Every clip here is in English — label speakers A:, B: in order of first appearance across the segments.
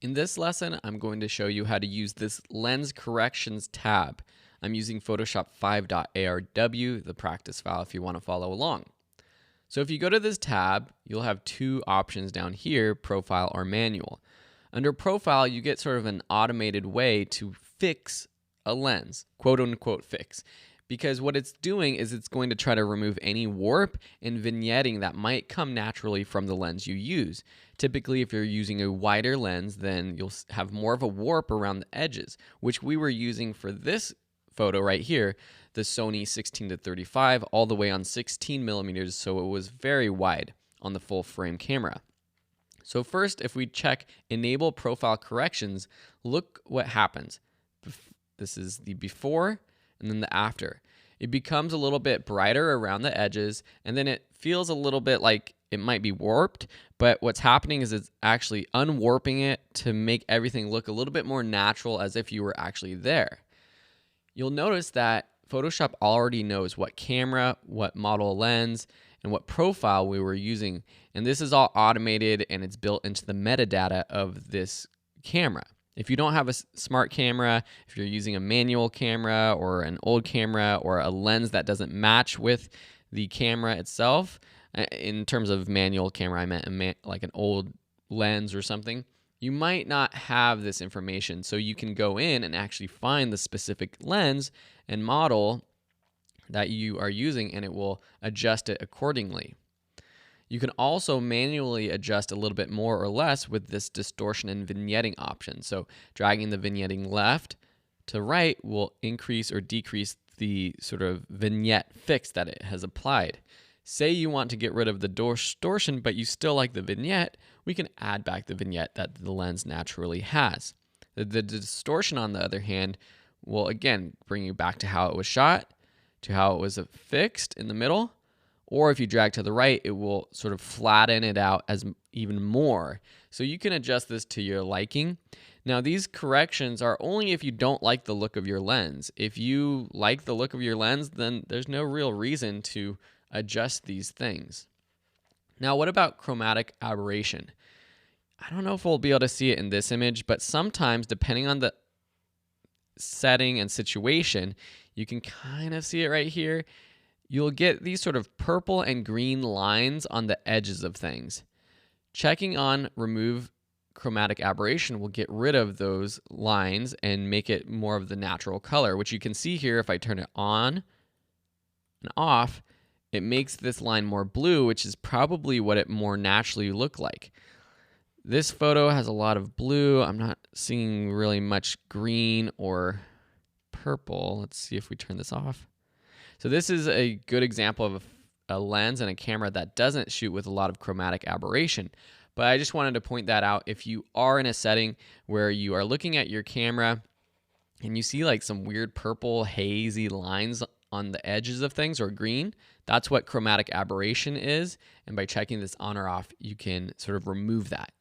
A: In this lesson, I'm going to show you how to use this lens corrections tab. I'm using Photoshop 5.arw, the practice file, if you want to follow along. So if you go to this tab, you'll have two options down here, profile or manual. Under profile, you get sort of an automated way to fix a lens, quote unquote fix. Because what it's doing is it's going to try to remove any warp and vignetting that might come naturally from the lens you use. Typically, if you're using a wider lens, then you'll have more of a warp around the edges, which we were using for this photo right here, the Sony 16-35, all the way on 16 millimeters, so it was very wide on the full frame camera. So first, if we check Enable Profile Corrections, look what happens. This is the before and then the after. It becomes a little bit brighter around the edges, and then it feels a little bit like it might be warped, but what's happening is it's actually unwarping it to make everything look a little bit more natural, as if you were actually there. You'll notice that Photoshop already knows what camera, what model lens, and what profile we were using, and this is all automated and it's built into the metadata of this camera. If you don't have a smart camera, if you're using a manual camera or an old camera or a lens that doesn't match with the camera itself, in terms of manual camera, I meant like an old lens or something, you might not have this information. So you can go in and actually find the specific lens and model that you are using, and it will adjust it accordingly. You can also manually adjust a little bit more or less with this distortion and vignetting option. So dragging the vignetting left to right will increase or decrease the sort of vignette fix that it has applied. Say you want to get rid of the distortion, but you still like the vignette, we can add back the vignette that the lens naturally has. The distortion, on the other hand, will again bring you back to how it was shot, to how it was fixed in the middle. Or if you drag to the right, it will sort of flatten it out as even more. So you can adjust this to your liking. Now, these corrections are only if you don't like the look of your lens. If you like the look of your lens, then there's no real reason to adjust these things. Now, what about chromatic aberration? I don't know if we'll be able to see it in this image, but sometimes, depending on the setting and situation, you can kind of see it right here. You'll get these sort of purple and green lines on the edges of things. Checking on Remove Chromatic Aberration will get rid of those lines and make it more of the natural color, which you can see here if I turn it on and off. It makes this line more blue, which is probably what it more naturally look like. This photo has a lot of blue. I'm not seeing really much green or purple. Let's see if we turn this off. So this is a good example of a lens and a camera that doesn't shoot with a lot of chromatic aberration. But I just wanted to point that out. If you are in a setting where you are looking at your camera and you see like some weird purple hazy lines on the edges of things, or green, that's what chromatic aberration is. And by checking this on or off, you can sort of remove that.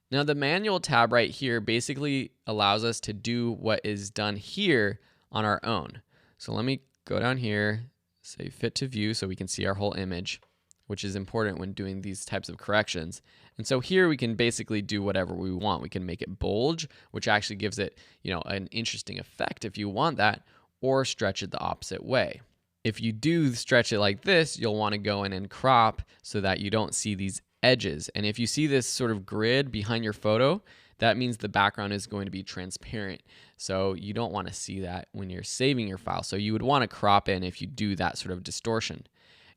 A: Now, the manual tab right here basically allows us to do what is done here on our own. So let me go down here, say fit to view, so we can see our whole image, which is important when doing these types of corrections. And so here we can basically do whatever we want. We can make it bulge, which actually gives it, an interesting effect if you want that, or stretch it the opposite way. If you do stretch it like this, you'll want to go in and crop so that you don't see these edges. And if you see this sort of grid behind your photo, that means the background is going to be transparent. So you don't want to see that when you're saving your file. So you would want to crop in if you do that sort of distortion.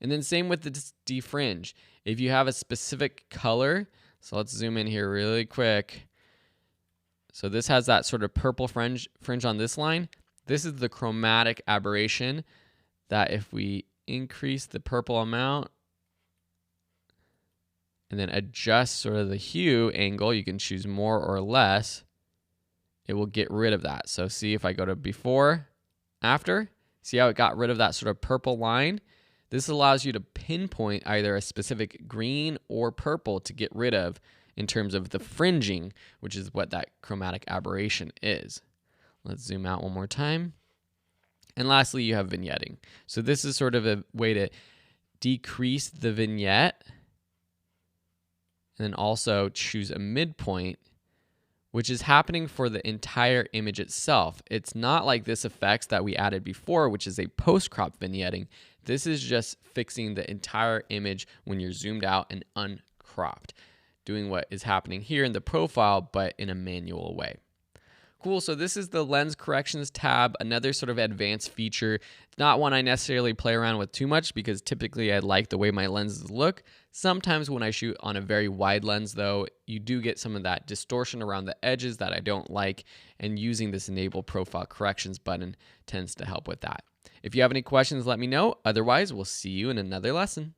A: And then same with the defringe. If you have a specific color, so let's zoom in here really quick. So this has that sort of purple fringe on this line. This is the chromatic aberration that if we increase the purple amount and then adjust sort of the hue angle, you can choose more or less, it will get rid of that. So see if I go to before, after, see how it got rid of that sort of purple line? This allows you to pinpoint either a specific green or purple to get rid of in terms of the fringing, which is what that chromatic aberration is. Let's zoom out one more time. And lastly, you have vignetting. So this is sort of a way to decrease the vignette and then also choose a midpoint which is happening for the entire image itself. It's not like this effects that we added before, which is a post-crop vignetting. This is just fixing the entire image when you're zoomed out and uncropped, doing what is happening here in the profile, but in a manual way. Cool, so this is the lens corrections tab, another sort of advanced feature. It's not one I necessarily play around with too much because typically I like the way my lenses look. Sometimes when I shoot on a very wide lens though, you do get some of that distortion around the edges that I don't like, and using this enable profile corrections button tends to help with that. If you have any questions, let me know. Otherwise, we'll see you in another lesson.